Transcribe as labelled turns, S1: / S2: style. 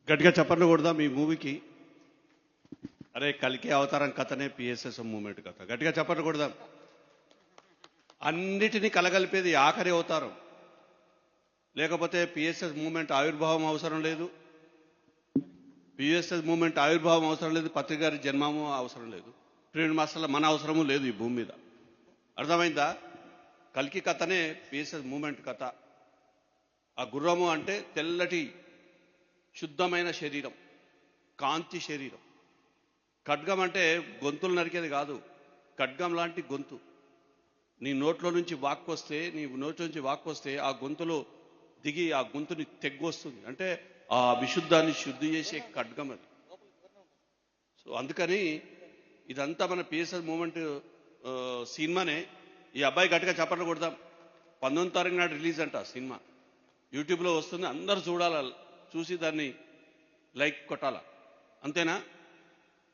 S1: గట్టిగా చప్పట్లు కొడదాం ఈ మూవీకి. అరే కల్కి అవతారం కథనే పిఎస్ఎస్ మూమెంట్ కథ. గట్టిగా చప్పట్లు కొడదాం. అన్నిటినీ కలగలిపేది ఆఖరి అవతారం. లేకపోతే పిఎస్ఎస్ మూమెంట్ ఆవిర్భావం అవసరం లేదు, పిఎస్ఎస్ మూమెంట్ ఆవిర్భావం అవసరం లేదు, పత్రిక గారి జన్మము అవసరం లేదు, ప్రియుడి మాస్టర్ల మన అవసరము లేదు ఈ భూమి మీద. అర్థమైందా? కల్కి కథనే పిఎస్ఎస్ మూమెంట్ కథ. ఆ గుర్రము అంటే తెల్లటి శుద్ధమైన శరీరం, కాంతి శరీరం. ఖడ్గం అంటే గొంతులు నరికేది కాదు, ఖడ్గం లాంటి గొంతు. నీ నోట్లో నుంచి వాక్కు వస్తే ఆ గొంతులో దిగి ఆ గొంతుని తెగ్గొస్తుంది. అంటే ఆ విశుద్ధాన్ని శుద్ధి చేసే ఖడ్గం అది. సో అందుకని ఇదంతా మన పిఎస్ఎస్ మూమెంట్ సినిమానే. ఈ అబ్బాయి గట్టిగా చప్పట్లు కొడదాం. 19వ తారీఖు నాడు రిలీజ్ అంట సినిమా. యూట్యూబ్లో వస్తుంది, అందరూ చూడాల, చూసి దాన్ని లైక్ కొట్టాల. అంతేనా?